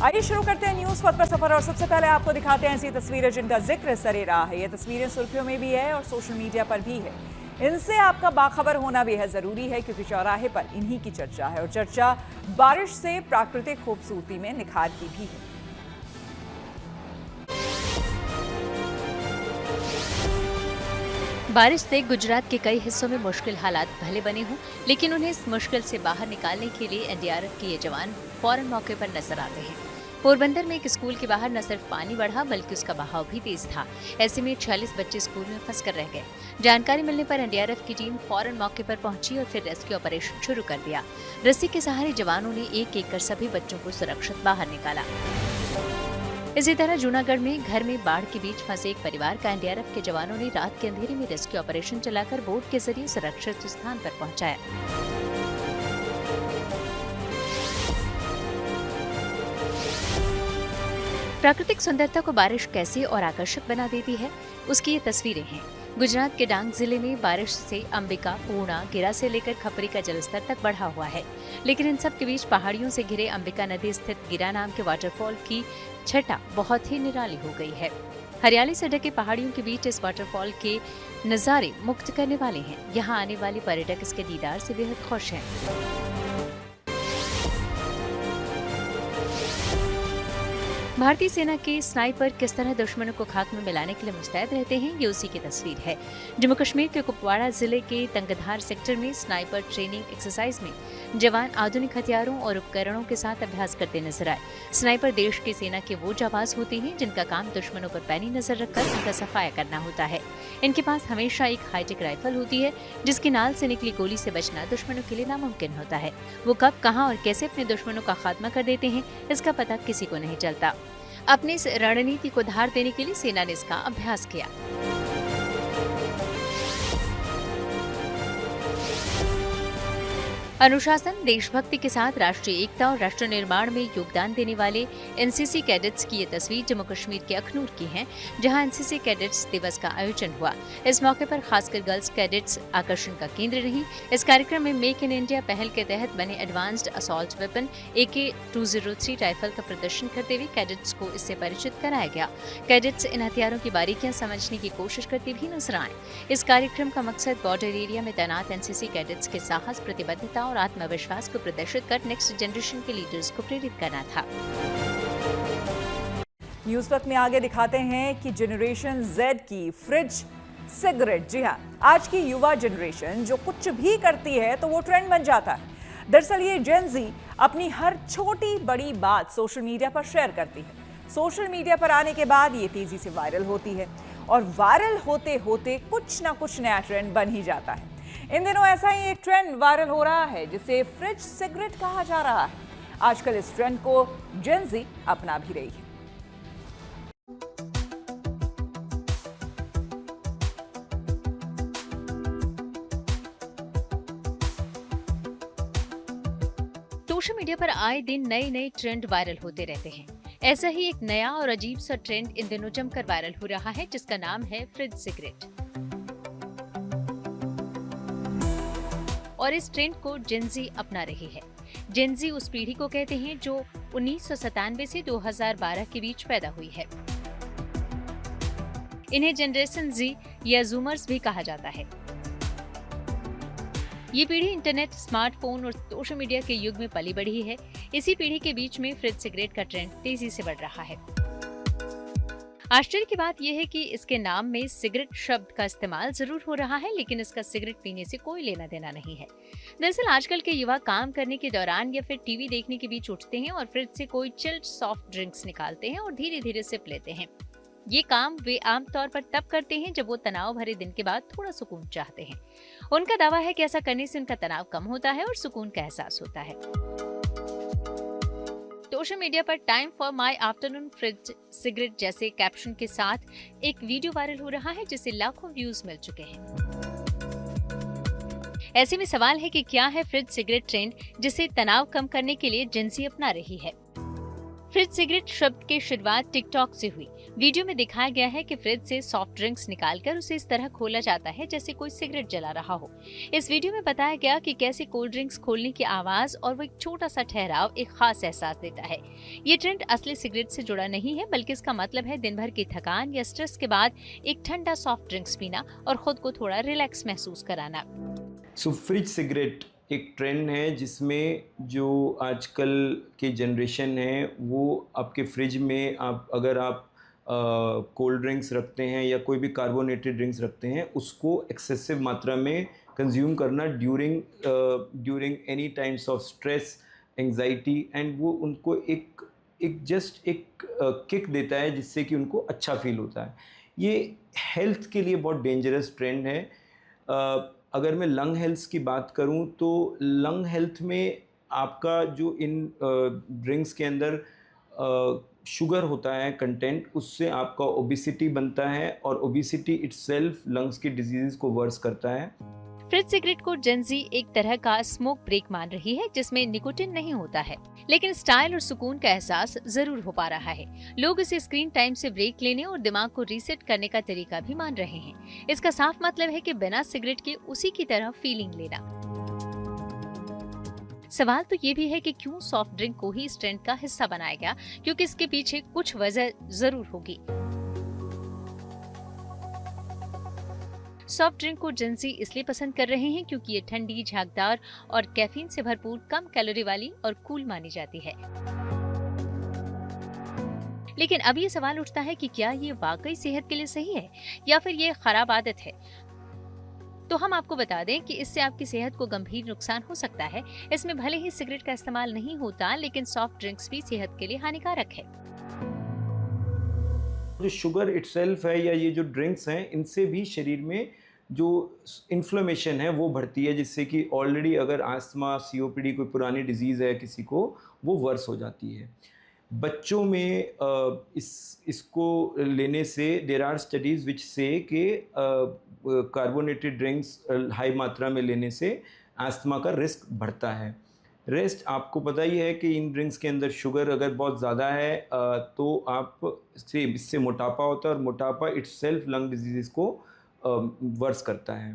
आइए शुरू करते हैं न्यूज पथ पर सफर और सबसे पहले आपको दिखाते हैं ऐसी तस्वीरें जिनका जिक्र सरे रहा है। ये तस्वीरें सुर्खियों में भी है और सोशल मीडिया पर भी है। इनसे आपका बाखबर होना बेहद जरूरी है क्योंकि चौराहे पर इन्हीं की चर्चा है और चर्चा बारिश से प्राकृतिक खूबसूरती में निखार की भी है। बारिश से गुजरात के कई हिस्सों में मुश्किल हालात भले बने हों, लेकिन उन्हें इस मुश्किल से बाहर निकालने के लिए एनडीआरएफ के ये जवान फौरन मौके पर नजर आते हैं। पोरबंदर में एक स्कूल के बाहर न सिर्फ पानी बढ़ा बल्कि उसका बहाव भी तेज था। ऐसे में 46 बच्चे स्कूल में फंसकर रह गए। जानकारी मिलने पर एनडीआरएफ की टीम फौरन मौके पर पहुंची और फिर रेस्क्यू ऑपरेशन शुरू कर दिया। रस्सी के सहारे जवानों ने एक एक कर सभी बच्चों को सुरक्षित बाहर निकाला। इसी तरह जूनागढ़ में घर में बाढ़ के बीच फंसे एक परिवार का एनडीआरएफ के जवानों ने रात के अंधेरे में रेस्क्यू ऑपरेशन चलाकर बोट के जरिए सुरक्षित स्थान पर पहुंचाया। प्राकृतिक सुंदरता को बारिश कैसे और आकर्षक बना देती है, उसकी ये तस्वीरें हैं। गुजरात के डांग जिले में बारिश से अंबिका, पूर्णा, गिरा से लेकर खपरी का जलस्तर तक बढ़ा हुआ है। लेकिन इन सब के बीच पहाड़ियों से घिरे अंबिका नदी स्थित गिरा नाम के वाटरफॉल की छटा बहुत ही निराली हो गई है। हरियाली से ढके पहाड़ियों के बीच इस वाटरफॉल के नजारे मुक्त करने वाले हैं। यहाँ आने वाले पर्यटक इसके दीदार से बेहद खुश हैं। भारतीय सेना के स्नाइपर किस तरह दुश्मनों को खाक में मिलाने के लिए मुस्तैद रहते हैं, ये उसी की तस्वीर है। जम्मू कश्मीर के कुपवाड़ा जिले के तंगधार सेक्टर में स्नाइपर ट्रेनिंग एक्सरसाइज में जवान आधुनिक हथियारों और उपकरणों के साथ अभ्यास करते नजर आए। स्नाइपर देश की सेना के वो जाबाज होते हैं जिनका काम दुश्मनों पर पैनी नजर रखकर उनका सफाया करना होता है। इनके पास हमेशा एक हाईटेक राइफल होती है जिसकी नाल से निकली गोली से बचना दुश्मनों के लिए नामुमकिन होता है। वो कब, कहां और कैसे अपने दुश्मनों का खात्मा कर देते हैं, इसका पता किसी को नहीं चलता। अपनी इस रणनीति को धार देने के लिए सेना ने इसका अभ्यास किया। अनुशासन, देशभक्ति के साथ राष्ट्रीय एकता और राष्ट्र निर्माण में योगदान देने वाले एनसीसी कैडेट्स की ये तस्वीर जम्मू कश्मीर के अखनूर की है, जहां एनसीसी कैडेट्स दिवस का आयोजन हुआ। इस मौके पर खासकर गर्ल्स कैडेट्स आकर्षण का केंद्र रही। इस कार्यक्रम में मेक इन इंडिया पहल के तहत बने advanced assault weapon AK-203 rifle का प्रदर्शन करते हुए कैडेट्स को इससे परिचित कराया गया। कैडेट्स इन हथियारों की बारीकियां समझने की कोशिश करते भी नजर आए। इस कार्यक्रम का मकसद बॉर्डर एरिया में तैनात एनसीसी कैडेट्स के साहस, प्रतिबद्धता और आत्मविश्वास को प्रदर्शित कर नेक्स्ट जनरेशन के लीडर्स को प्रेरित करना था। न्यूज पथ में आगे दिखाते हैं कि जनरेशन Z की फ्रिज, सिगरेट। जी हाँ, आज की युवा जनरेशन जो कुछ भी करती है तो वो ट्रेंड बन जाता है। दरअसल ये जेन ज़ी अपनी हर छोटी बड़ी बात सोशल मीडिया पर शेयर करती है। सोशल मीडिया पर आने के बाद ये तेजी से वायरल होती है और वायरल होते होते कुछ ना कुछ नया ट्रेंड बन ही जाता है। इन दिनों ऐसा ही एक ट्रेंड वायरल हो रहा है जिसे फ्रिज सिगरेट कहा जा रहा है। आजकल इस ट्रेंड को जेन ज़ी अपना भी रही है। सोशल मीडिया पर आए दिन नए नए ट्रेंड वायरल होते रहते हैं। ऐसा ही एक नया और अजीब सा ट्रेंड इन दिनों जमकर वायरल हो रहा है जिसका नाम है फ्रिज सिगरेट। और इस ट्रेंड को जेन ज़ी अपना रही है। जेन ज़ी उस पीढ़ी को कहते हैं जो 1997 से 2012 के बीच पैदा हुई है। इन्हें जनरेशन ज़ी या जूमर्स भी कहा जाता है। ये पीढ़ी इंटरनेट, स्मार्टफोन और सोशल मीडिया के युग में पली बढ़ी है। इसी पीढ़ी के बीच में फ्रिज सिगरेट का ट्रेंड तेजी से बढ़ रहा है। आश्चर्य की बात यह है कि इसके नाम में सिगरेट शब्द का इस्तेमाल जरूर हो रहा है, लेकिन इसका सिगरेट पीने से कोई लेना देना नहीं है। दरअसल आजकल के युवा काम करने के दौरान या फिर टीवी देखने के बीच उठते हैं और फ्रिज से कोई चिल्ड सॉफ्ट ड्रिंक्स निकालते हैं और धीरे धीरे सिप लेते हैं। ये काम वे आमतौर पर तब करते हैं जब वो तनाव भरे दिन के बाद थोड़ा सुकून चाहते हैं। उनका दावा है कि ऐसा करने से उनका तनाव कम होता है और सुकून का एहसास होता है। सोशल मीडिया पर time for my afternoon fridge cigarette जैसे कैप्शन के साथ एक वीडियो वायरल हो रहा है जिसे लाखों व्यूज मिल चुके हैं। ऐसे में सवाल है कि क्या है फ्रिज सिगरेट ट्रेंड जिसे तनाव कम करने के लिए जेन ज़ी अपना रही है। फ्रिज सिगरेट शब्द की शुरुआत टिकटॉक से हुई। वीडियो में दिखाया गया है कि फ्रिज से सॉफ्ट ड्रिंक्स निकालकर उसे इस तरह खोला जाता है जैसे कोई सिगरेट जला रहा हो। इस वीडियो में बताया गया कि कैसे कोल्ड ड्रिंक्स खोलने की आवाज और वो एक छोटा सा ठहराव एक खास एहसास देता है। ये ट्रेंड असली सिगरेट से जुड़ा नहीं है, बल्कि इसका मतलब है दिन भर की थकान या स्ट्रेस के बाद एक ठंडा सॉफ्ट ड्रिंक्स पीना और खुद को थोड़ा रिलैक्स महसूस कराना। फ्रिज सिगरेट एक ट्रेंड है जिसमें जो आजकल के जनरेशन है वो आपके फ्रिज में अगर आप कोल्ड ड्रिंक्स रखते हैं या कोई भी कार्बोनेटेड ड्रिंक्स रखते हैं उसको एक्सेसिव मात्रा में कंज्यूम करना during any times of stress, anxiety, and वो उनको एक किक देता है जिससे कि उनको अच्छा फील होता है। ये हेल्थ के लिए बहुत डेंजरस ट्रेंड है। अगर मैं लंग हेल्थ की बात करूं तो लंग हेल्थ में आपका जो इन ड्रिंक्स के अंदर शुगर होता है कंटेंट, उससे आपका ओबेसिटी बनता है और ओबेसिटी इटसेल्फ लंग्स की डिजीज़ को वर्स करता है। फ्रिज सिगरेट को जेनजी एक तरह का स्मोक ब्रेक मान रही है जिसमें निकोटिन नहीं होता है, लेकिन स्टाइल और सुकून का एहसास जरूर हो पा रहा है। लोग इसे स्क्रीन टाइम से ब्रेक लेने और दिमाग को रीसेट करने का तरीका भी मान रहे हैं। इसका साफ मतलब है कि बिना सिगरेट के उसी की तरह फीलिंग लेना। सवाल तो ये भी है कि क्यों सॉफ्ट ड्रिंक को ही इस ट्रेंड का हिस्सा बनाया गया, क्योंकि इसके पीछे कुछ वजह जरूर होगी। सॉफ्ट ड्रिंक को जेनजी इसलिए पसंद कर रहे हैं क्योंकि ये ठंडी, झागदार और कैफीन से भरपूर, कम कैलोरी वाली और कूल मानी जाती है। लेकिन अब ये सवाल उठता है कि क्या ये वाकई सेहत के लिए सही है या फिर ये खराब आदत है। तो हम आपको बता दें कि इससे आपकी सेहत को गंभीर नुकसान हो सकता है। इसमें भले ही सिगरेट का इस्तेमाल नहीं होता, लेकिन सॉफ्ट ड्रिंक्स भी सेहत के लिए हानिकारक है। जो शुगर इटसेल्फ है या ये जो ड्रिंक्स हैं, इनसे भी शरीर में जो इन्फ्लेमेशन है वो बढ़ती है, जिससे कि ऑलरेडी अगर आस्थमा, सीओपीडी कोई पुरानी डिजीज़ है किसी को, वो वर्स हो जाती है। बच्चों में इसको लेने से देयर आर स्टडीज़ विच से कि कार्बोनेटेड ड्रिंक्स हाई मात्रा में लेने से आस्थमा का रिस्क बढ़ता है। रेस्ट आपको पता ही है कि इन ड्रिंक्स के अंदर शुगर अगर बहुत ज़्यादा है तो इससे मोटापा होता है और मोटापा इटसेल्फ लंग डिजीज़ को वर्स करता है।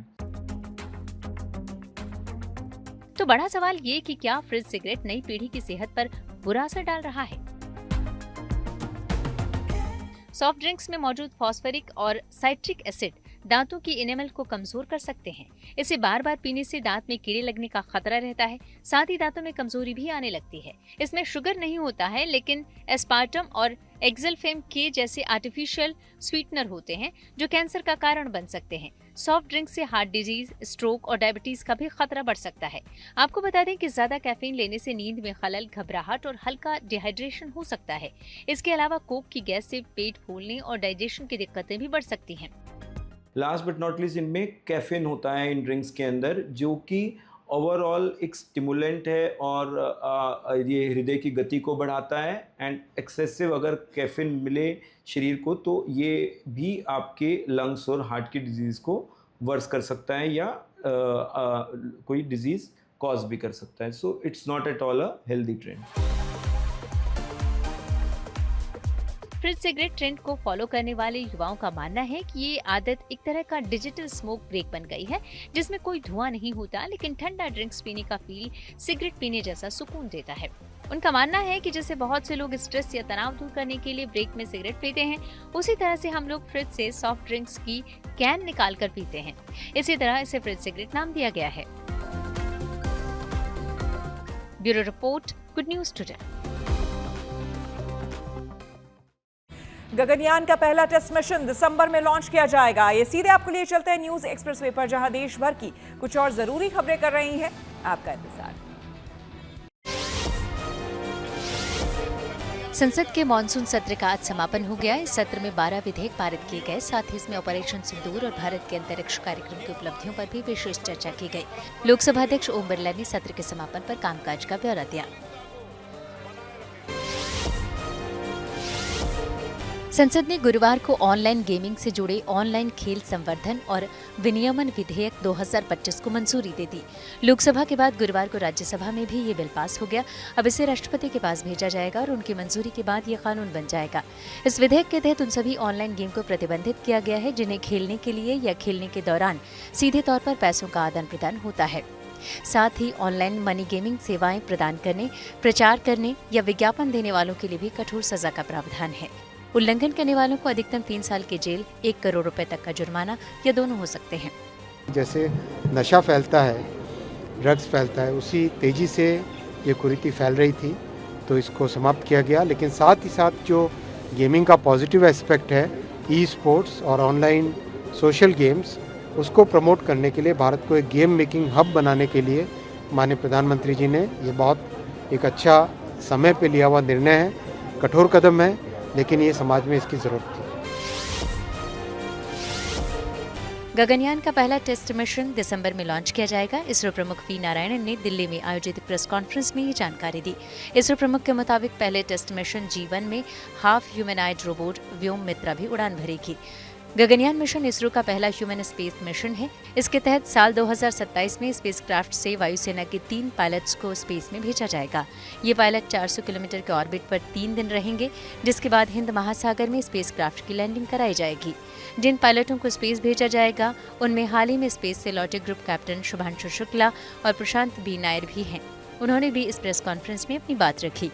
तो बड़ा सवाल ये कि क्या फ्रिज सिगरेट नई पीढ़ी की सेहत पर बुरा असर डाल रहा है। सॉफ्ट ड्रिंक्स में मौजूद फॉस्फोरिक और साइट्रिक एसिड दांतों की इनेमल को कमजोर कर सकते हैं। इसे बार बार पीने से दांत में कीड़े लगने का खतरा रहता है। साथ ही दांतों में कमजोरी भी आने लगती है। इसमें शुगर नहीं होता है, लेकिन एस्पार्टम और एक्सल्फेम के जैसे आर्टिफिशियल स्वीटनर होते हैं जो कैंसर का कारण बन सकते हैं। सॉफ्ट ड्रिंक से हार्ट डिजीज, स्ट्रोक और डायबिटीज का भी खतरा बढ़ सकता है। आपको बता दें कि ज्यादा कैफीन लेने से नींद में खलल, घबराहट और हल्का डिहाइड्रेशन हो सकता है। इसके अलावा कोक की गैस से पेट फूलने और डाइजेशन की दिक्कतें भी बढ़ सकती हैं। लास्ट बट नॉट लीस्ट, इनमें कैफीन होता है इन ड्रिंक्स के अंदर, जो कि ओवरऑल एक स्टिमुलेंट है और ये हृदय की गति को बढ़ाता है। एंड एक्सेसिव अगर कैफीन मिले शरीर को तो ये भी आपके लंग्स और हार्ट की डिजीज़ को वर्स कर सकता है या कोई डिजीज़ कॉज भी कर सकता है। So it's not at all a healthy trend. Fridge cigarette trend को फॉलो करने वाले युवाओं का मानना है कि ये आदत एक तरह का डिजिटल स्मोक ब्रेक बन गई है, जिसमें कोई धुआं नहीं होता, लेकिन ठंडा ड्रिंक्स पीने का फील सिगरेट पीने जैसा सुकून देता है। उनका मानना है कि जैसे बहुत से लोग स्ट्रेस या तनाव दूर करने के लिए ब्रेक में सिगरेट पीते हैं, उसी तरह से हम लोग फ्रिज से सॉफ्ट ड्रिंक्स की कैन निकाल कर पीते हैं। इसी तरह इसे फ्रिज सिगरेट नाम दिया गया है। Bureau report, good news today. Gaganyaan का पहला टेस्ट मिशन दिसंबर में लॉन्च किया जाएगा। ये सीधे आपको लिए चलते हैं न्यूज एक्सप्रेसवे पर, जहां देश भर की कुछ और जरूरी खबरें कर रही हैं आपका इंतजार। संसद के मॉनसून सत्र का आज समापन हो गया। इस सत्र में 12 विधेयक पारित किए गए। साथ ही इसमें ऑपरेशन सिंदूर और भारत के अंतरिक्ष कार्यक्रम की उपलब्धियों पर भी विशेष चर्चा की गई। लोकसभा अध्यक्ष ओम बिरला ने सत्र के समापन पर कामकाज का ब्यौरा दिया। संसद ने गुरुवार को ऑनलाइन गेमिंग से जुड़े ऑनलाइन खेल संवर्धन और विनियमन विधेयक 2025 को मंजूरी दे दी। लोकसभा के बाद गुरुवार को राज्यसभा में भी ये बिल पास हो गया। अब इसे राष्ट्रपति के पास भेजा जाएगा और उनकी मंजूरी के बाद ये कानून बन जाएगा। इस विधेयक के तहत उन सभी ऑनलाइन गेम को प्रतिबंधित किया गया है जिन्हें खेलने के लिए या खेलने के दौरान सीधे तौर पर पैसों का आदान प्रदान होता है। साथ ही ऑनलाइन मनी गेमिंग सेवाएं प्रदान करने, प्रचार करने या विज्ञापन देने वालों के लिए भी कठोर सजा का प्रावधान है। उल्लंघन करने वालों को अधिकतम 3 साल की जेल, 1 करोड़ रुपए तक का जुर्माना या दोनों हो सकते हैं। जैसे नशा फैलता है, ड्रग्स फैलता है, उसी तेजी से ये कुरीति फैल रही थी, तो इसको समाप्त किया गया। लेकिन साथ ही साथ जो गेमिंग का पॉजिटिव एस्पेक्ट है, ई स्पोर्ट्स और ऑनलाइन सोशल गेम्स, उसको प्रमोट करने के लिए भारत को एक गेम मेकिंग हब बनाने के लिए माननीय प्रधानमंत्री जी ने ये बहुत एक अच्छा समय पे लिया हुआ निर्णय है। कठोर कदम है, लेकिन ये समाज में इसकी जरूरत थी। गगनयान का पहला टेस्ट मिशन दिसंबर में लॉन्च किया जाएगा। इसरो प्रमुख वी नारायणन ने दिल्ली में आयोजित प्रेस कॉन्फ्रेंस में ये जानकारी दी। इसरो प्रमुख के मुताबिक पहले टेस्ट मिशन G1 में हाफ ह्यूमैनॉइड रोबोट व्योम मित्रा भी उड़ान भरेगी। गगनयान मिशन इसरो का पहला ह्यूमन स्पेस मिशन है। इसके तहत साल 2027 में स्पेसक्राफ्ट से वायुसेना के 3 पायलट्स को स्पेस में भेजा जाएगा। ये पायलट 400 किलोमीटर के ऑर्बिट पर 3 दिन रहेंगे, जिसके बाद हिंद महासागर में स्पेसक्राफ्ट की लैंडिंग कराई जाएगी। जिन पायलटों को स्पेस भेजा जाएगा उनमें हाल ही में स्पेस से लौटे ग्रुप कैप्टन शुभांशु शुक्ला और प्रशांत बी नायर भी हैं। उन्होंने भी इस प्रेस कॉन्फ्रेंस में अपनी बात रखी।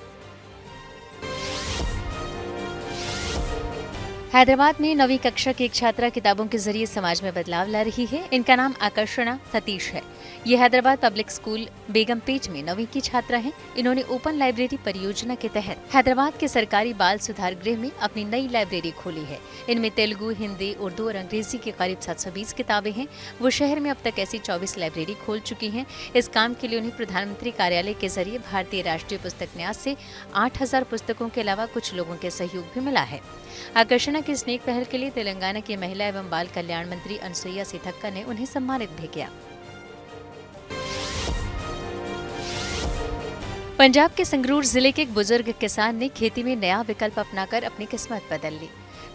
हैदराबाद में 9वीं कक्षा की एक छात्रा किताबों के जरिए समाज में बदलाव ला रही है। इनका नाम आकर्षणा सतीश है। ये हैदराबाद पब्लिक स्कूल बेगमपेट में 9वीं की छात्रा हैं। इन्होंने ओपन लाइब्रेरी परियोजना के तहत हैदराबाद के सरकारी बाल सुधार गृह में अपनी नई लाइब्रेरी खोली है। इनमें तेलुगु, हिंदी, उर्दू और अंग्रेजी की करीब 720 किताबें हैं। वो शहर में अब तक ऐसी 24 लाइब्रेरी खोल चुकी हैं। इस काम के लिए उन्हें प्रधानमंत्री कार्यालय के जरिए भारतीय राष्ट्रीय पुस्तक न्यास से 8000 पुस्तकों के अलावा कुछ लोगों के सहयोग भी मिला है। आकर्षणा की इस नेक पहल के लिए तेलंगाना की महिला एवं बाल कल्याण मंत्री अनुसुईया सीथक्का ने उन्हें सम्मानित भी किया। पंजाब के संगरूर जिले के एक बुजुर्ग किसान ने खेती में नया विकल्प अपनाकर अपनी किस्मत बदल ली।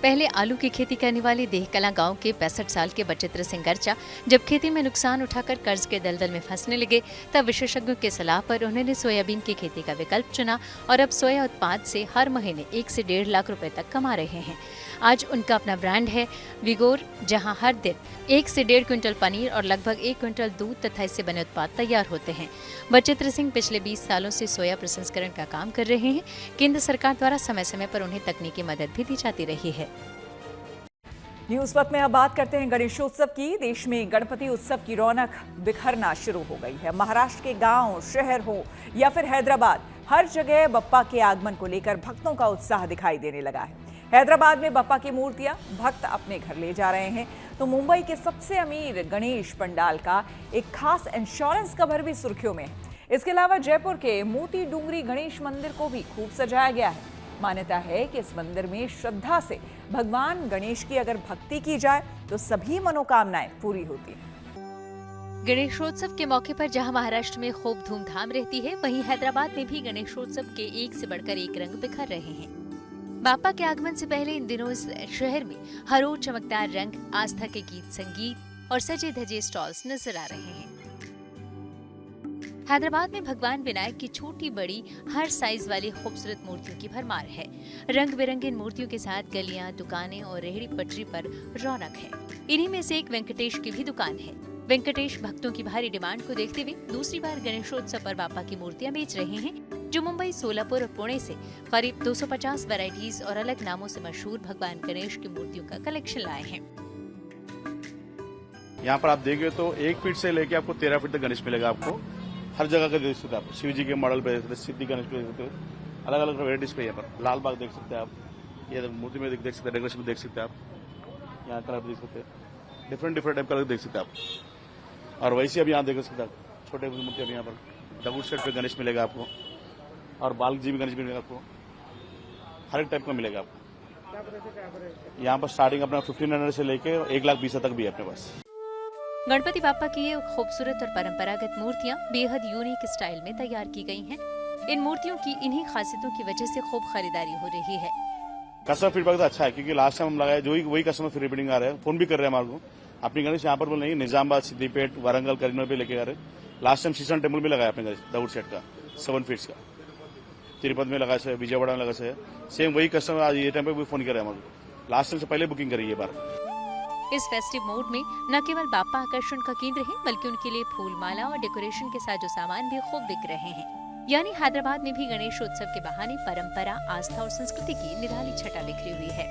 पहले आलू की खेती करने वाले देहकला गांव के 65 साल के बचित्र सिंह गर्चा जब खेती में नुकसान उठाकर कर्ज के दलदल में फंसने लगे, तब विशेषज्ञों की सलाह पर उन्होंने सोयाबीन की खेती का विकल्प चुना और अब सोया उत्पाद से हर महीने 1 से 1.5 लाख रुपए तक कमा रहे हैं। आज उनका अपना ब्रांड है विगोर, जहां हर दिन 1 से 1.5 क्विंटल पनीर और लगभग 1 क्विंटल दूध तथा इससे बने उत्पाद तैयार होते हैं। बचित्र सिंह पिछले 20 सालों से सोया प्रसंस्करण का काम कर रहे हैं। केंद्र सरकार द्वारा समय समय पर उन्हें तकनीकी मदद भी दी जाती रही है। न्यूज वक्त में अब बात करते हैं गणेशोत्सव की। देश में गणपति उत्सव की रौनक बिखरना शुरू हो गई है। महाराष्ट्र के गांव, शहर हो या फिर हैदराबाद, हर जगह बप्पा के आगमन को लेकर भक्तों का उत्साह दिखाई देने लगा है। हैदराबाद में बप्पा की मूर्तियां भक्त अपने घर ले जा रहे हैं, तो मुंबई के सबसे अमीर गणेश पंडाल का एक खास इंश्योरेंस कवर भी सुर्खियों में है। इसके अलावा जयपुर के मोती डूंगरी गणेश मंदिर को भी खूब सजाया गया है। मान्यता है कि इस मंदिर में श्रद्धा से भगवान गणेश की अगर भक्ति की जाए तो सभी मनोकामनाएं पूरी होती हैं। गणेशोत्सव के मौके पर जहां महाराष्ट्र में खूब धूमधाम रहती है, वहीं हैदराबाद में भी गणेशोत्सव के एक से बढ़कर एक रंग बिखर रहे हैं। बापा के आगमन से पहले इन दिनों इस शहर में हर ओर चमकदार रंग, आस्था के गीत संगीत और सजे धजे स्टॉल्स नजर आ रहे हैं। हैदराबाद में भगवान विनायक की छोटी बड़ी हर साइज वाली खूबसूरत मूर्तियों की भरमार है। रंग बिरंगे इन मूर्तियों के साथ गलियां, दुकानें और रेहड़ी पटरी पर रौनक है। इन्हीं में से एक वेंकटेश की भी दुकान है। वेंकटेश भक्तों की भारी डिमांड को देखते हुए दूसरी बार गणेशोत्सव पर बापा की मूर्तियां बेच रहे हैं, जो मुंबई, सोलापुर और पुणे से करीब 250 वैरायटीज और अलग नामों से मशहूर भगवान गणेश की मूर्तियों का कलेक्शन लाए हैं। यहाँ पर आप देखेंगे तो 1 फीट से लेके आपको 13 फीट तक गणेश मिलेगा। आपको हर जगह का देख सकते हैं आप। शिव जी के मॉडल पे देख सकते हैं, सिद्धि गणेश पे देख सकते हैं, अलग अलग वेराइटीज पे। यहाँ पर लाल बाग देख सकते हैं आप, ये मूर्ति में देख सकते हैं, डेकोरेशन में देख सकते हैं आप। यहाँ कलर देख सकते हैं, डिफरेंट टाइप कलर देख सकते हैं आप। और वैसे अभी यहाँ देख सकते हैं छोटे मूर्ति अभी यहाँ पर डबल सेट पे गणेश मिलेगा आपको, और बाल जी भी गणेश मिलेगा आपको, हर एक टाइप का मिलेगा आपको। यहाँ पर स्टार्टिंग अपना 1500 से लेके 1,20,000 तक भी है अपने पास। गणपति बापा की ये खूबसूरत और परंपरागत मूर्तियां बेहद यूनिक स्टाइल में तैयार की गई हैं। इन मूर्तियों की इन्हीं खासियतों की वजह से खूब खरीदारी हो रही है। कस्टमर फीडबैक तो अच्छा है, क्योंकि लास्ट टाइम हम लगाए जो वही कस्टमर फिर रिपीटिंग आ रहे हैं, फोन भी कर रहे हैं हमारे को। अपनी गणेश यहाँ पर बोल नहीं, निजामाबाद, सिद्दीपेट, वारंगल, करीमनगर पे लेके आ रहे हैं। लास्ट टाइम शीशन टेम्पल में लगाया अपने गणेश दाऊद सेट का 7 फीट्स का, तिरुपति में लगा से, विजयवाड़ा में लगा से, सेम वही कस्टमर आज ये टाइम पे भी फोन कर रहे हैं हमारे को। लास्ट टाइम से पहले बुकिंग करी ये बार। इस फेस्टिव मोड में न केवल बाप्पा आकर्षण का केंद्र है, बल्कि उनके लिए फूल माला और डेकोरेशन के साजो सामान भी खूब बिक रहे हैं। यानी हैदराबाद में भी गणेशोत्सव के बहाने परंपरा, आस्था और संस्कृति की निराली छटा बिखरी हुई है।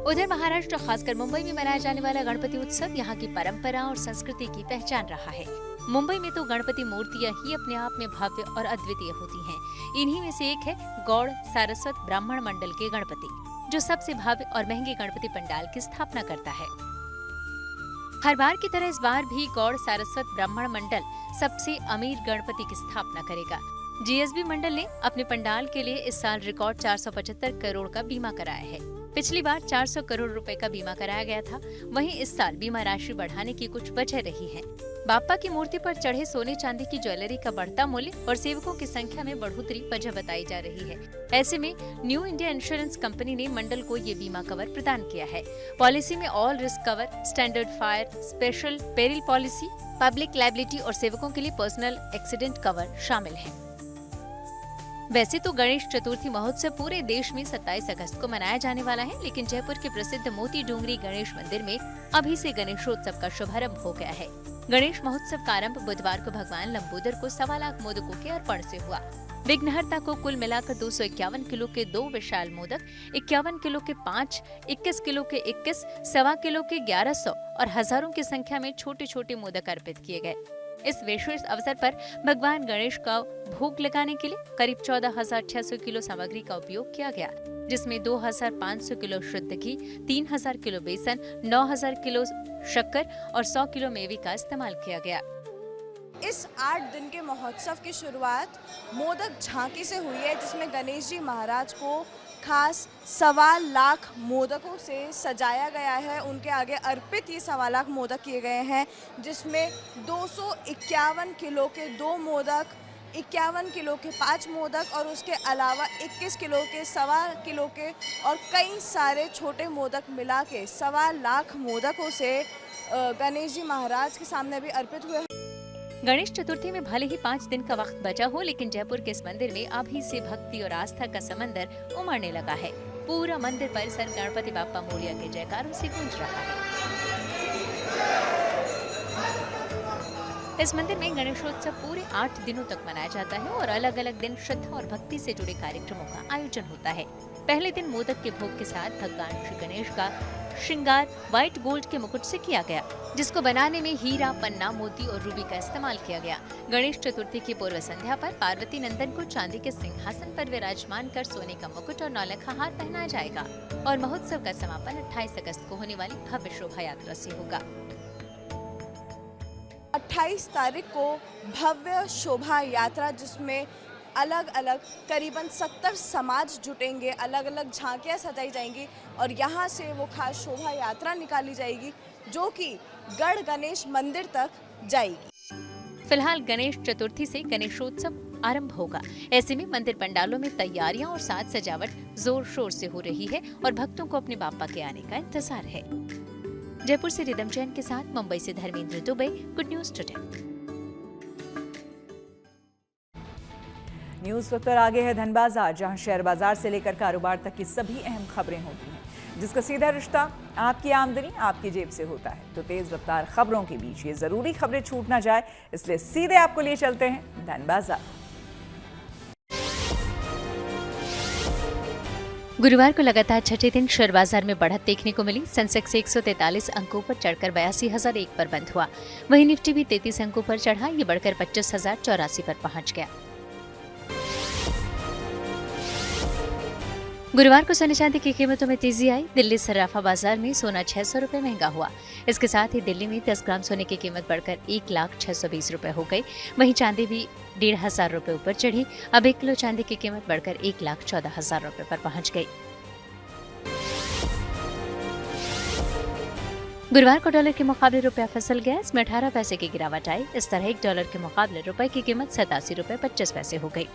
उधर महाराष्ट्र, खासकर मुंबई में मनाया जाने वाला गणपति उत्सव यहाँ की परंपरा और संस्कृति की पहचान रहा है। मुंबई में तो गणपति मूर्तियां ही अपने आप में भव्य और अद्वितीय होती हैं। इन्हीं में से एक है गौड़ सारस्वत ब्राह्मण मंडल के गणपति, जो सबसे भव्य और महंगे गणपति पंडाल की स्थापना करता है। हर बार की तरह इस बार भी गौड़ सारस्वत ब्राह्मण मंडल सबसे अमीर गणपति की स्थापना करेगा। जीएसबी मंडल ने अपने पंडाल के लिए इस साल रिकॉर्ड 475 करोड़ का बीमा कराया है। पिछली बार 400 करोड़ रुपए का बीमा कराया गया था। वहीं इस साल बीमा राशि बढ़ाने की कुछ वजह रही है। बाप्पा की मूर्ति पर चढ़े सोने चांदी की ज्वेलरी का बढ़ता मूल्य और सेवकों की संख्या में बढ़ोतरी वजह बताई जा रही है। ऐसे में न्यू इंडिया इंश्योरेंस कंपनी ने मंडल को ये बीमा कवर प्रदान किया है। पॉलिसी में all risk cover, standard fire, special peril policy, public liability और सेवकों के लिए पर्सनल एक्सीडेंट कवर शामिल है। वैसे तो गणेश चतुर्थी महोत्सव पूरे देश में 27 अगस्त को मनाया जाने वाला है, लेकिन जयपुर के प्रसिद्ध मोती डूंगरी गणेश मंदिर में अभी से गणेशोत्सव का शुभारंभ हो गया है। गणेश महोत्सव का आरंभ बुधवार को भगवान लंबोदर को 1.25 लाख मोदकों के अर्पण से हुआ। विघ्नहर्ता को कुल मिलाकर 251 किलो के 2 विशाल मोदक, 51 किलो के 5, 21 किलो के 21, 1.25 किलो के 1100 और हजारों की संख्या में छोटे छोटे मोदक अर्पित किए गए। इस विशेष अवसर पर भगवान गणेश का भोग लगाने के लिए करीब 14,600 किलो सामग्री का उपयोग किया गया, जिसमें 2,500 किलो शुद्ध घी, 3,000 किलो बेसन, 9,000 किलो शक्कर और 100 किलो मेवे का इस्तेमाल किया गया। इस 8 दिन के महोत्सव की शुरुआत मोदक झांकी से हुई है, जिसमें गणेश जी महाराज को खास 1.25 लाख मोदकों से सजाया गया है। उनके आगे अर्पित ये 1.25 लाख मोदक किए गए हैं, जिसमें 251 किलो के 2 मोदक, 51 किलो के 5 मोदक और उसके अलावा 21 किलो के 1.25 किलो के और कई सारे छोटे मोदक मिला के 1.25 लाख मोदकों से गणेश जी महाराज के सामने भी अर्पित हुए। गणेश चतुर्थी में भले ही 5 दिन का वक्त बचा हो, लेकिन जयपुर के इस मंदिर में अभी से भक्ति और आस्था का समंदर उमड़ने लगा है। पूरा मंदिर परिसर गणपति बाप्पा मोरिया के जयकारों से गूंज रहा है। इस मंदिर में गणेशोत्सव पूरे 8 दिनों तक मनाया जाता है और अलग अलग दिन श्रद्धा और भक्ति से जुड़े कार्यक्रमों का आयोजन होता है। पहले दिन मोदक के भोग के साथ भगवान श्री गणेश का श्रृंगार व्हाइट गोल्ड के मुकुट से किया गया, जिसको बनाने में हीरा, पन्ना, मोती और रूबी का इस्तेमाल किया गया। गणेश चतुर्थी की पूर्व संध्या पर पार्वती नंदन को चांदी के सिंहासन पर विराजमान कर सोने का मुकुट और नौलखा हार पहनाया जाएगा और महोत्सव का समापन 28 अगस्त को होने वाली भव्य शोभा यात्रा से होगा। 28 तारीख को भव्य शोभा यात्रा, जिसमें अलग अलग करीबन 70 समाज जुटेंगे, अलग अलग झांकियां सजाई जाएंगी और यहाँ से वो खास शोभा यात्रा निकाली जाएगी, जो कि गढ़ गणेश मंदिर तक जाएगी। फिलहाल गणेश चतुर्थी से गणेशोत्सव आरंभ होगा। ऐसे में मंदिर पंडालों में तैयारियां और साज सजावट जोर शोर से हो रही है और भक्तों को अपने बाप्पा के आने का इंतजार है। जयपुर से रिदम जैन के साथ मुंबई से Dharmendra Dubey, good news today. News वक्त पर आगे है धन बाजार, जहां शेयर बाजार से लेकर कारोबार तक की सभी अहम खबरें होती हैं, जिसका सीधा रिश्ता आपकी आमदनी आपकी जेब से होता है। तो तेज रफ्तार खबरों के बीच ये जरूरी खबरें छूट ना जाए, इसलिए सीधे आपको लिए चलते हैं धन बाजार। गुरुवार को लगातार छठे दिन शेयर बाजार में बढ़त देखने को मिली। सेंसेक्स 143 अंकों पर चढ़कर 82,001 पर बंद हुआ। वहीं निफ्टी भी 33 अंकों पर चढ़ा, ये बढ़कर 25,084 पर पहुंच गया। गुरुवार को सोने चांदी की कीमतों में तेजी आई। दिल्ली सराफा बाजार में सोना 600 रुपए महंगा हुआ। इसके साथ ही दिल्ली में 10 ग्राम सोने की कीमत बढ़कर 1,620 रुपए हो गई। वहीं चांदी भी 1,500 रुपए ऊपर चढ़ी। अब 1 किलो चांदी की कीमत बढ़कर 1,14,000 रुपए पर पहुंच गई। गुरुवार को डॉलर के मुकाबले रुपया फिसल गया। इसमें 18 पैसे की गिरावट आई। इस तरह 1 डॉलर के मुकाबले रुपए की कीमत 87 रुपए 25 पैसे हो गई।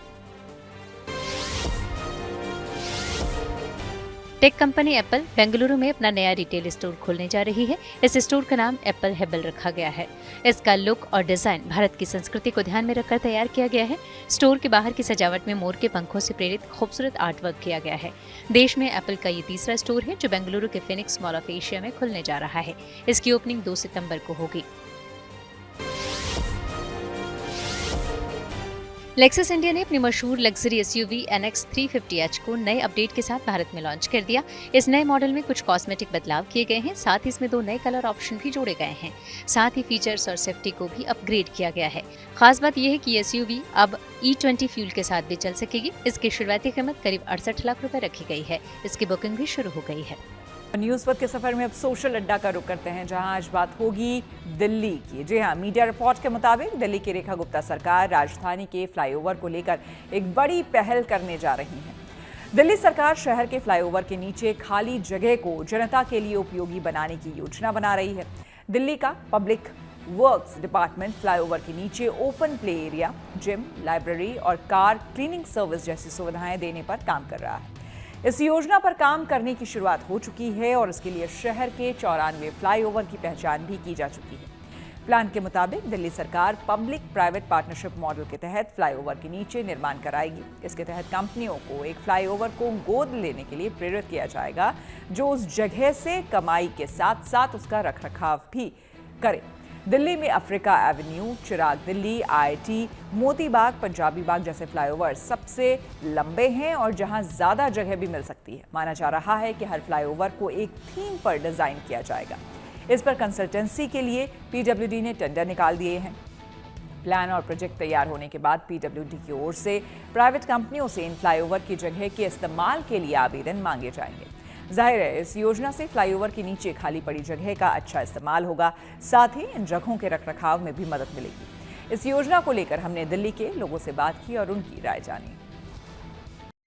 टेक कंपनी एप्पल बेंगलुरु में अपना नया रिटेल स्टोर खोलने जा रही है। इस स्टोर का नाम एप्पल हेबल रखा गया है। इसका लुक और डिजाइन भारत की संस्कृति को ध्यान में रखकर तैयार किया गया है। स्टोर के बाहर की सजावट में मोर के पंखों से प्रेरित खूबसूरत आर्ट वर्क किया गया है। देश में एप्पल का ये तीसरा स्टोर है जो बेंगलुरु के फिनिक्स मॉल ऑफ एशिया में खुलने जा रहा है। इसकी ओपनिंग 2 सितंबर को होगी। लेक्सस इंडिया ने अपनी मशहूर लग्जरी एसयूवी NX 350h को नए अपडेट के साथ भारत में लॉन्च कर दिया। इस नए मॉडल में कुछ कॉस्मेटिक बदलाव किए गए हैं, साथ ही इसमें 2 नए कलर ऑप्शन भी जोड़े गए हैं। साथ ही फीचर्स और सेफ्टी को भी अपग्रेड किया गया है। खास बात यह है कि एसयूवी अब E20 फ्यूल के साथ भी चल सकेगी। इसकी शुरुआती कीमत करीब 68 लाख रुपए रखी गई है। इसकी बुकिंग भी शुरू हो गई है। न्यूज़ पथ के सफर में अब सोशल अड्डा का रुख करते हैं, जहां आज बात होगी दिल्ली की। जी हां, मीडिया रिपोर्ट के मुताबिक दिल्ली की रेखा गुप्ता सरकार राजधानी के फ्लाईओवर को लेकर एक बड़ी पहल करने जा रही है। दिल्ली सरकार शहर के फ्लाईओवर के नीचे खाली जगह को जनता के लिए उपयोगी बनाने की योजना बना रही है। दिल्ली का पब्लिक वर्क्स डिपार्टमेंट फ्लाईओवर के नीचे open play area, gym, library और कार क्लीनिंग सर्विस जैसी सुविधाएं देने पर काम कर रहा है। इस योजना पर काम करने की शुरुआत हो चुकी है और इसके लिए शहर के 94 फ्लाईओवर की पहचान भी की जा चुकी है। प्लान के मुताबिक दिल्ली सरकार पब्लिक प्राइवेट पार्टनरशिप मॉडल के तहत फ्लाईओवर के नीचे निर्माण कराएगी। इसके तहत कंपनियों को एक फ्लाईओवर को गोद लेने के लिए प्रेरित किया जाएगा, जो उस जगह से कमाई के साथ साथ उसका रखरखाव भी करे। दिल्ली में अफ्रीका एवेन्यू, चिराग दिल्ली, IIT, मोती बाग, पंजाबी बाग जैसे फ्लाईओवर सबसे लंबे हैं और जहां ज्यादा जगह भी मिल सकती है। माना जा रहा है कि हर फ्लाईओवर को एक थीम पर डिजाइन किया जाएगा। इस पर कंसल्टेंसी के लिए PWD ने टेंडर निकाल दिए हैं। प्लान और प्रोजेक्ट तैयार होने के बाद PWD की ओर से प्राइवेट कंपनियों से इन फ्लाईओवर की जगह के इस्तेमाल के लिए आवेदन मांगे जाएंगे। जाहिर है, इस योजना से फ्लाईओवर के नीचे खाली पड़ी जगह का अच्छा इस्तेमाल होगा, साथ ही इन जगहों के रखरखाव में भी मदद मिलेगी। इस योजना को लेकर हमने दिल्ली के लोगों से बात की और उनकी राय जानी।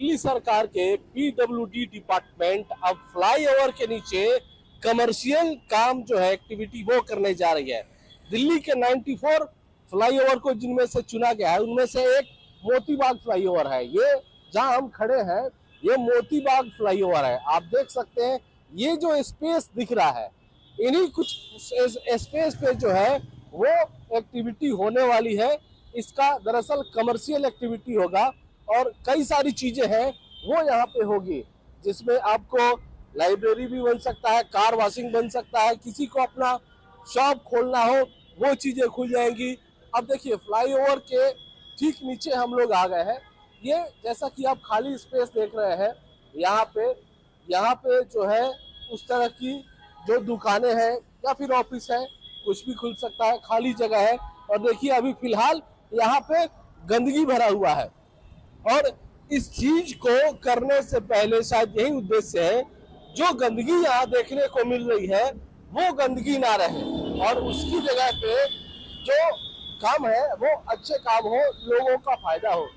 दिल्ली सरकार के PWD डिपार्टमेंट अब फ्लाईओवर के नीचे कमर्शियल काम जो है एक्टिविटी वो करने जा रही है। दिल्ली के 94 फ्लाईओवर को जिनमें से चुना गया है, उनमें से एक मोती बाग फ्लाईओवर है। ये जहां हम खड़े हैं, ये मोती बाग फ्लाईओवर है। आप देख सकते हैं ये जो स्पेस दिख रहा है, इन्हीं कुछ स्पेस पे जो है वो एक्टिविटी होने वाली है। इसका दरअसल कमर्शियल एक्टिविटी होगा और कई सारी चीजें हैं वो यहाँ पे होगी, जिसमें आपको लाइब्रेरी भी बन सकता है, कार वॉशिंग बन सकता है, किसी को अपना शॉप खोलना हो वो चीजें खुल जाएंगी। अब देखिए फ्लाईओवर के ठीक नीचे हम लोग आ गए हैं। ये जैसा कि आप खाली स्पेस देख रहे हैं, यहाँ पे जो है उस तरह की जो दुकानें हैं या फिर ऑफिस है, कुछ भी खुल सकता है, खाली जगह है। और देखिए अभी फिलहाल यहाँ पे गंदगी भरा हुआ है और इस चीज को करने से पहले शायद यही उद्देश्य है, जो गंदगी यहाँ देखने को मिल रही है वो गंदगी ना रहे और उसकी जगह पे जो काम है वो अच्छे काम हो, लोगों का फायदा हो।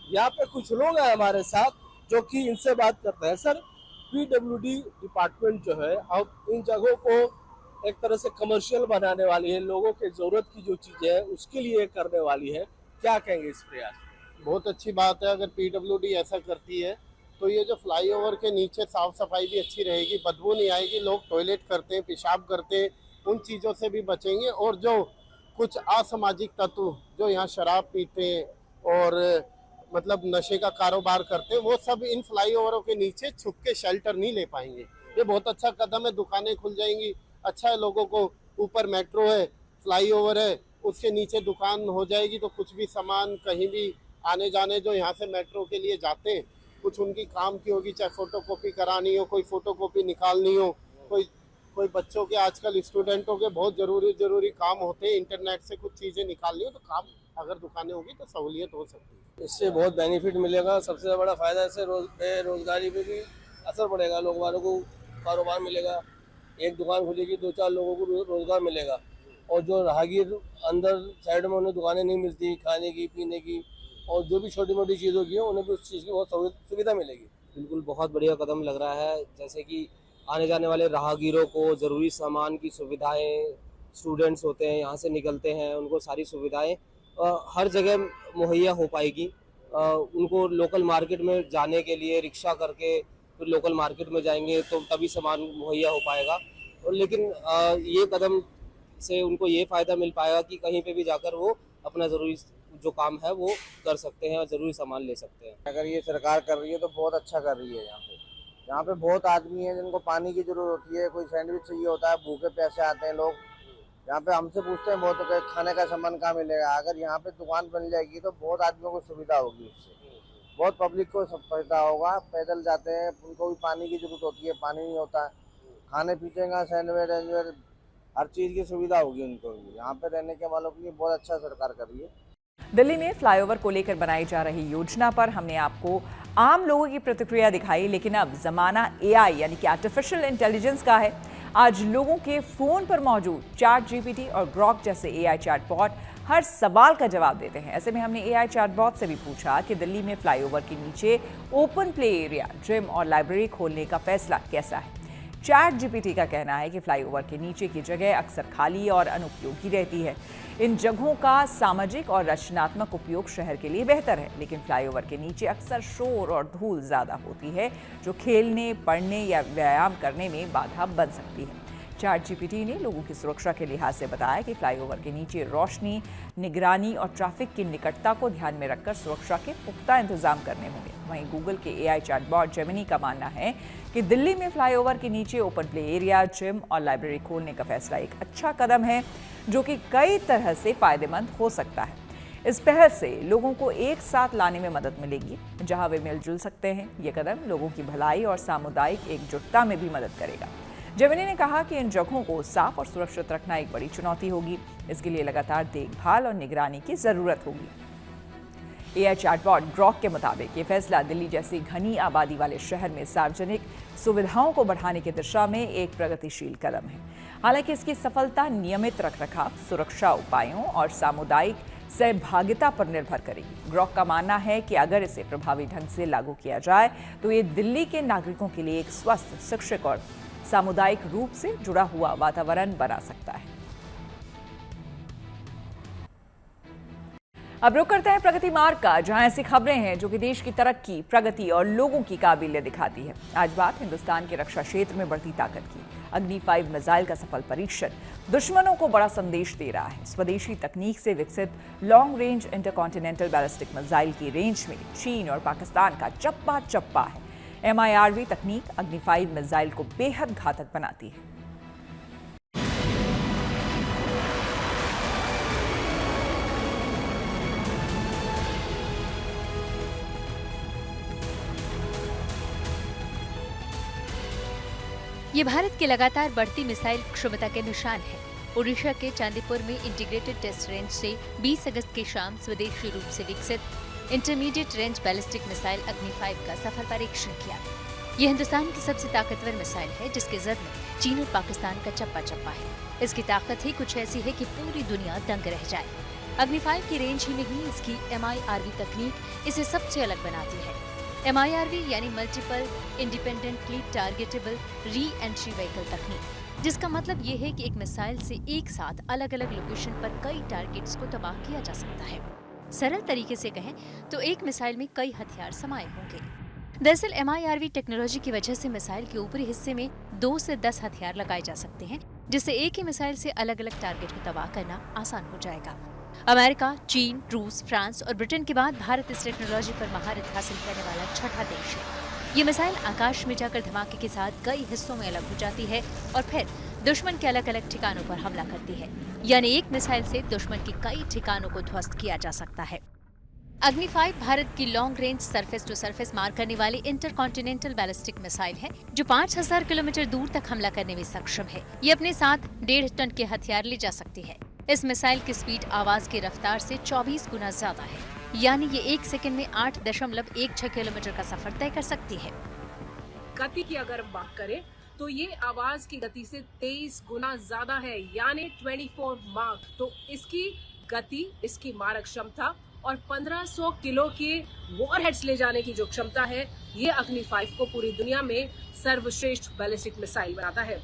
यहाँ पे कुछ लोग हैं हमारे साथ जो कि इनसे बात करते हैं। सर, PWD डिपार्टमेंट जो है अब इन जगहों को एक तरह से कमर्शियल बनाने वाली है, लोगों के जरूरत की जो चीजें है उसके लिए करने वाली है, क्या कहेंगे इस प्रयास? बहुत अच्छी बात है। अगर PWD ऐसा करती है तो ये जो फ्लाईओवर के नीचे साफ सफाई भी अच्छी रहेगी, बदबू नहीं आएगी, लोग टॉयलेट करते हैं, पेशाब करते हैं, उन चीज़ों से भी बचेंगे। और जो कुछ असामाजिक तत्व जो यहाँ शराब पीते हैं और मतलब नशे का कारोबार करते हैं, वो सब इन फ्लाईओवरों के नीचे छुप के शेल्टर नहीं ले पाएंगे। ये बहुत अच्छा कदम है, दुकानें खुल जाएंगी, अच्छा है लोगों को। ऊपर मेट्रो है, फ्लाईओवर है, उसके नीचे दुकान हो जाएगी तो कुछ भी सामान कहीं भी आने जाने जो यहाँ से मेट्रो के लिए जाते हैं, कुछ उनकी काम की होगी, चाहे फोटोकॉपी करानी हो, कोई फोटोकॉपी निकालनी हो, कोई बच्चों के, आजकल स्टूडेंटों के बहुत ज़रूरी काम होते हैं, इंटरनेट से कुछ चीज़ें निकालनी हो तो काम अगर दुकानें होगी तो सहूलियत हो सकती है। इससे बहुत बेनिफिट मिलेगा। सबसे बड़ा फायदा इससे रोजगारी पे भी असर पड़ेगा, लोग वालों को कारोबार मिलेगा। एक दुकान खुलेगी, 2-4 लोगों को रोजगार मिलेगा। और जो राहगीर अंदर साइड में उन्हें दुकानें नहीं मिलती खाने की, पीने की, और जो भी छोटी मोटी चीज़ों की है उन्हें भी उस चीज़ की बहुत सुविधा मिलेगी। बिल्कुल बहुत बढ़िया कदम लग रहा है। जैसे कि आने जाने वाले राहगीरों को ज़रूरी सामान की सुविधाएं, स्टूडेंट्स होते हैं यहाँ से निकलते हैं, उनको सारी सुविधाएं हर जगह मुहैया हो पाएगी। उनको लोकल मार्केट में जाने के लिए रिक्शा करके फिर लोकल मार्केट में जाएंगे तो तभी सामान मुहैया हो पाएगा। और लेकिन ये कदम से उनको ये फ़ायदा मिल पाएगा कि कहीं पे भी जाकर वो अपना ज़रूरी जो काम है वो कर सकते हैं और ज़रूरी सामान ले सकते हैं। अगर ये सरकार कर रही है तो बहुत अच्छा कर रही है। यहाँ पे बहुत आदमी हैं जिनको पानी की ज़रूरत होती है, कोई सैंडविच चाहिए होता है, भूखे प्यासे आते हैं लोग। यहाँ पे हमसे पूछते हैं बहुत खाने का सामान कहाँ मिलेगा। अगर यहाँ पे दुकान बन जाएगी तो बहुत आदमियों को सुविधा होगी, उससे बहुत पब्लिक को फायदा होगा। पैदल जाते हैं, उनको भी पानी की ज़रूरत होती है, पानी नहीं होता, खाने पीने का सैंडविच हर चीज़ की सुविधा होगी उनको भी। यहाँ पे रहने के वालों के लिए बहुत अच्छा सरकार कर रही है। दिल्ली में फ्लाईओवर को लेकर बनाई जा रही योजना पर हमने आपको आम लोगों की प्रतिक्रिया दिखाई, लेकिन अब जमाना एआई यानी कि आर्टिफिशियल इंटेलिजेंस का है। आज लोगों के फोन पर मौजूद ChatGPT और ग्रॉक जैसे एआई चैटबॉट हर सवाल का जवाब देते हैं। ऐसे में हमने एआई चैटबॉट से भी पूछा कि दिल्ली में फ्लाईओवर के नीचे ओपन प्ले एरिया, जिम और लाइब्रेरी खोलने का फैसला कैसा है। ChatGPT का कहना है कि फ्लाईओवर के नीचे की जगह अक्सर खाली और अनुपयोगी रहती है। इन जगहों का सामाजिक और रचनात्मक उपयोग शहर के लिए बेहतर है, लेकिन फ्लाईओवर के नीचे अक्सर शोर और धूल ज़्यादा होती है, जो खेलने, पढ़ने या व्यायाम करने में बाधा बन सकती है। ChatGPT ने लोगों की सुरक्षा के लिहाज से बताया कि फ्लाईओवर के नीचे रोशनी, निगरानी और ट्रैफिक की निकटता को ध्यान में रखकर सुरक्षा के पुख्ता इंतजाम करने होंगे। वहीं गूगल के एआई चैटबॉट जेमिनी का मानना है कि दिल्ली में फ्लाईओवर के नीचे ओपन प्ले एरिया, जिम और लाइब्रेरी खोलने का फैसला एक अच्छा कदम है, जो कि कई तरह से फायदेमंद हो सकता है। इस पहल से लोगों को एक साथ लाने में मदद मिलेगी, जहां वे मिलजुल सकते हैं। ये कदम लोगों की भलाई और सामुदायिक एकजुटता में भी मदद करेगा। जेमिनी ने कहा कि इन जगहों को साफ और सुरक्षित रखना एक बड़ी चुनौती होगी। इसके लिए लगातार देखभाल और निगरानी की जरूरत होगी। एआई चैटबॉट ग्रॉक के मुताबिक ये फैसला दिल्ली जैसी घनी आबादी वाले शहर में सार्वजनिक सुविधाओं को बढ़ाने की दिशा में एक प्रगतिशील कदम है। हालांकि इसकी सफलता नियमित रखरखाव, सुरक्षा उपायों और सामुदायिक सहभागिता पर निर्भर करेगी। ग्रॉक का मानना है कि अगर इसे प्रभावी ढंग से लागू किया जाए तो ये दिल्ली के नागरिकों के लिए एक स्वस्थ, शिक्षक और सामुदायिक रूप से जुड़ा हुआ वातावरण बना सकता है। अब रुक करते हैं प्रगति मार्ग का, जहां ऐसी खबरें हैं जो कि देश की तरक्की, प्रगति और लोगों की काबिलियत दिखाती है। आज बात हिंदुस्तान के रक्षा क्षेत्र में बढ़ती ताकत की। अग्नि 5 मिसाइल का सफल परीक्षण दुश्मनों को बड़ा संदेश दे रहा है। स्वदेशी तकनीक से विकसित long range intercontinental ballistic missile की रेंज में चीन और पाकिस्तान का चप्पा चप्पा है। MIRV तकनीक अग्नि 5 मिसाइल को बेहद घातक बनाती है। ये भारत की लगातार बढ़ती मिसाइल क्षमता के निशान है। ओडिशा के चांदीपुर में इंटीग्रेटेड टेस्ट रेंज से 20 अगस्त की शाम स्वदेशी रूप से विकसित इंटरमीडिएट रेंज बैलिस्टिक मिसाइल अग्नि 5 का सफल परीक्षण किया। ये हिंदुस्तान की सबसे ताकतवर मिसाइल है, जिसके जद में चीन और पाकिस्तान का चप्पा चप्पा है। इसकी ताकत ही कुछ ऐसी है कि पूरी दुनिया दंग रह जाए। अग्नि 5 की रेंज ही नहीं, इसकी MIRV तकनीक इसे सबसे अलग बनाती है। MIRV यानी multiple independently targetable re entry vehicle तकनीक, जिसका मतलब ये है कि एक मिसाइल से एक साथ अलग अलग लोकेशन पर कई टारगेट्स को तबाह किया जा सकता है। सरल तरीके से कहें तो एक मिसाइल में कई हथियार समाये होंगे। दरअसल MIRV टेक्नोलॉजी की वजह से मिसाइल के ऊपरी हिस्से में 2 से 10 हथियार लगाए जा सकते हैं, जिससे एक ही मिसाइल से अलग अलग टारगेट को तबाह करना आसान हो जाएगा। अमेरिका, चीन, रूस, फ्रांस और ब्रिटेन के बाद भारत इस टेक्नोलॉजी पर महारत हासिल करने वाला छठा देश है। ये मिसाइल आकाश में जाकर धमाके के साथ कई हिस्सों में अलग हो जाती है और फिर दुश्मन के अलग अलग ठिकानों पर हमला करती है। यानी एक मिसाइल से दुश्मन के कई ठिकानों को ध्वस्त किया जा सकता है। अग्नि 5 भारत की long range surface to surface मार करने वाली इंटरकॉन्टिनेंटल बैलिस्टिक मिसाइल है, जो 5000 किलोमीटर दूर तक हमला करने में सक्षम है। ये अपने साथ 1.5 टन के हथियार ले जा सकती है। इस मिसाइल की स्पीड आवाज की रफ्तार से 24 गुना ज्यादा है, यानी ये 1 सेकंड में 8.16 किलोमीटर का सफर तय कर सकती है। गति की अगर बात करें तो ये आवाज की गति से 23 गुना ज्यादा है, यानी 24 मार्क। तो इसकी गति, इसकी मारक क्षमता और 1500 किलो के वॉरहेड्स ले जाने की जो क्षमता है, ये अग्नि 5 को पूरी दुनिया में सर्वश्रेष्ठ बैलिस्टिक मिसाइल बनाता है।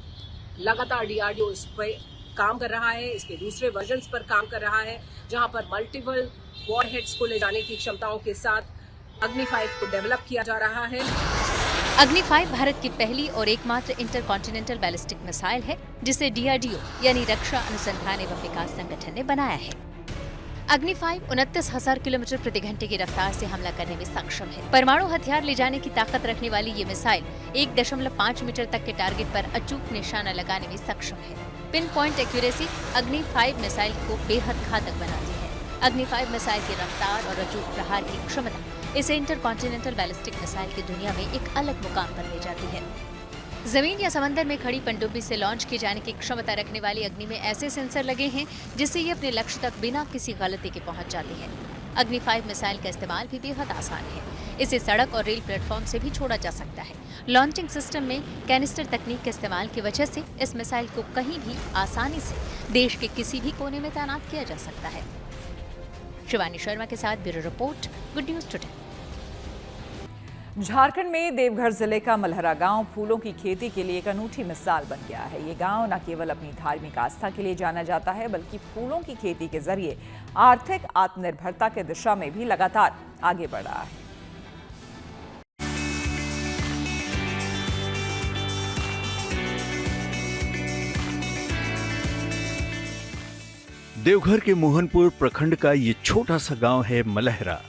लगातार DRDO इस पर काम कर रहा है, इसके दूसरे वर्जन्स पर काम कर रहा है, जहां पर मल्टीपल वॉरहेड्स को ले जाने की क्षमताओं के साथ अग्नि 5 को डेवलप किया जा रहा है। अग्नि 5 भारत की पहली और एकमात्र इंटरकॉन्टिनेंटल बैलिस्टिक मिसाइल है, जिसे DRDO यानी रक्षा अनुसंधान एवं विकास संगठन ने बनाया है। अग्नि 5 29,000 किलोमीटर प्रति घंटे की रफ्तार से हमला करने में सक्षम है। परमाणु हथियार ले जाने की ताकत रखने वाली ये मिसाइल 1.5 मीटर तक के टारगेट पर अचूक निशाना लगाने में सक्षम है। पिन पॉइंट एक्यूरेसी अग्नि 5 मिसाइल को बेहद घातक बनाती है। अग्नि 5 मिसाइल की रफ्तार और अचूक प्रहार की क्षमता इसे इंटरकॉन्टिनेंटल बैलिस्टिक मिसाइल की दुनिया में एक अलग मुकाम पर ले जाती है। जमीन या समंदर में खड़ी पनडुब्बी से लॉन्च किए जाने की क्षमता रखने वाली अग्नि में ऐसे सेंसर लगे हैं जिससे ये अपने लक्ष्य तक बिना किसी गलती के पहुंच जाती है। अग्नि 5 मिसाइल का इस्तेमाल भी बेहद आसान है। इसे सड़क और रेल प्लेटफॉर्म से भी छोड़ा जा सकता है। लॉन्चिंग सिस्टम में कैनिस्टर तकनीक के इस्तेमाल की वजह से इस मिसाइल को कहीं भी आसानी से देश के किसी भी कोने में तैनात किया जा सकता है। शिवानी शर्मा के साथ bureau report, good news today. Jharkhand में देवघर जिले का मलहरा गांव फूलों की खेती के लिए एक अनूठी मिसाल बन गया है। ये गांव न केवल अपनी धार्मिक आस्था के लिए जाना जाता है, बल्कि फूलों की खेती के जरिए आर्थिक आत्मनिर्भरता के दिशा में भी लगातार आगे बढ़ रहा है। देवघर के मोहनपुर प्रखंड का ये छोटा सा गांव है मलहरा।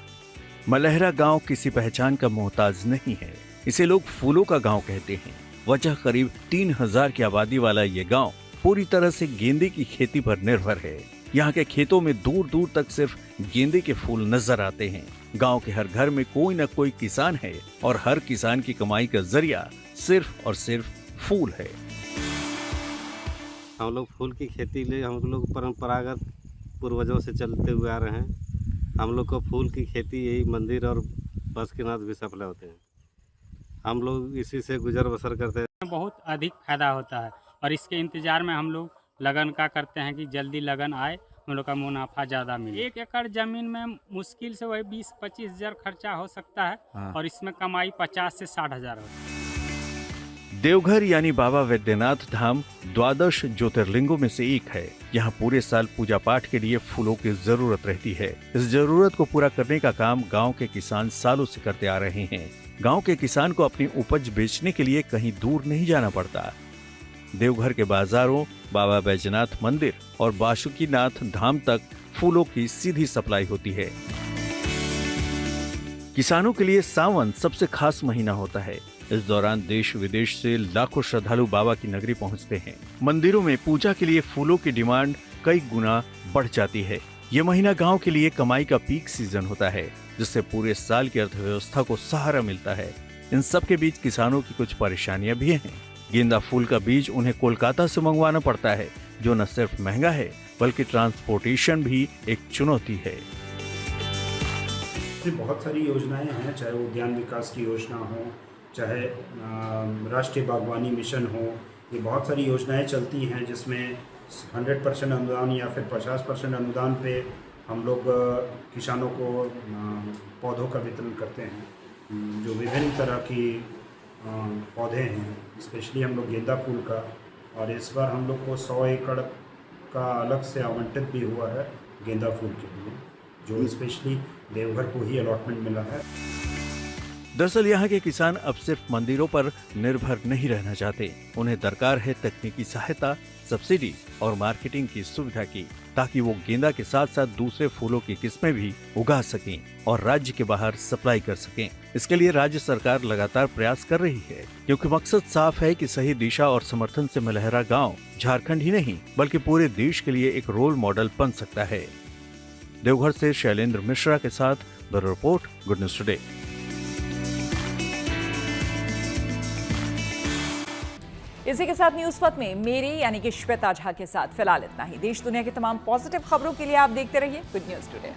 मलहरा गांव किसी पहचान का मोहताज नहीं है। इसे लोग फूलों का गांव कहते हैं। वजह करीब 3000 की आबादी वाला ये गांव पूरी तरह से गेंदे की खेती पर निर्भर है। यहाँ के खेतों में दूर दूर तक सिर्फ गेंदे के फूल नजर आते हैं। गांव के हर घर में कोई न कोई किसान है और हर किसान की कमाई का जरिया सिर्फ और सिर्फ फूल है। हम लोग फूल की खेती ले हम लोग परंपरागत पूर्वजों से चलते हुए आ रहे हैं। हम लोग को फूल की खेती यही मंदिर और बस के नाथ भी सप्लाई होते हैं। हम लोग इसी से गुजर बसर करते हैं। बहुत अधिक फायदा होता है और इसके इंतजार में हम लोग लगन का करते हैं कि जल्दी लगन आए, हम लोग का मुनाफा ज़्यादा मिले। 1 एकड़ जमीन में मुश्किल से वही 20-25 हज़ार खर्चा हो सकता है और इसमें कमाई 50 से 60 हज़ार होती है। देवघर यानी बाबा वैद्यनाथ धाम 12 ज्योतिर्लिंगों में से एक है। यहाँ पूरे साल पूजा पाठ के लिए फूलों की जरूरत रहती है। इस जरूरत को पूरा करने का काम गांव के किसान सालों से करते आ रहे हैं। गांव के किसान को अपनी उपज बेचने के लिए कहीं दूर नहीं जाना पड़ता। देवघर के बाजारों, बाबा बैजनाथ मंदिर और बासुकीनाथ धाम तक फूलों की सीधी सप्लाई होती है। किसानों के लिए सावन सबसे खास महीना होता है। इस दौरान देश विदेश से लाखों श्रद्धालु बाबा की नगरी पहुंचते हैं। मंदिरों में पूजा के लिए फूलों की डिमांड कई गुना बढ़ जाती है। ये महीना गांव के लिए कमाई का पीक सीजन होता है, जिससे पूरे साल की अर्थव्यवस्था को सहारा मिलता है। इन सब के बीच किसानों की कुछ परेशानियां भी हैं। गेंदा फूल का बीज उन्हें कोलकाता से मंगवाना पड़ता है, जो न सिर्फ महंगा है बल्कि ट्रांसपोर्टेशन भी एक चुनौती है। बहुत सारी योजनाएं हैं, चाहे उद्यान विकास की योजना हो, चाहे राष्ट्रीय बागवानी मिशन हो। ये बहुत सारी योजनाएं चलती हैं जिसमें 100% अनुदान या फिर 50% अनुदान पे हम लोग किसानों को पौधों का वितरण करते हैं। जो विभिन्न तरह की पौधे हैं, स्पेशली हम लोग गेंदा फूल का, और इस बार हम लोग को 100 एकड़ का अलग से आवंटित भी हुआ है गेंदा फूल के लिए, जो स्पेशली देवघर को ही अलॉटमेंट मिला है। दरअसल यहाँ के किसान अब सिर्फ मंदिरों पर निर्भर नहीं रहना चाहते। उन्हें दरकार है तकनीकी सहायता, सब्सिडी और मार्केटिंग की सुविधा की, ताकि वो गेंदा के साथ साथ दूसरे फूलों की किस्में भी उगा सकें और राज्य के बाहर सप्लाई कर सकें। इसके लिए राज्य सरकार लगातार प्रयास कर रही है, क्योंकि मकसद साफ है कि सही दिशा और समर्थन से मलहरा गाँव झारखंड ही नहीं बल्कि पूरे देश के लिए एक रोल मॉडल बन सकता है। देवघर से शैलेंद्र मिश्रा के साथ bureau report, good news today. इसी के साथ न्यूज पथ में मेरे यानी कि श्वेता झा के साथ फिलहाल इतना ही। देश दुनिया की तमाम पॉजिटिव खबरों के लिए आप देखते रहिए गुड न्यूज टुडे।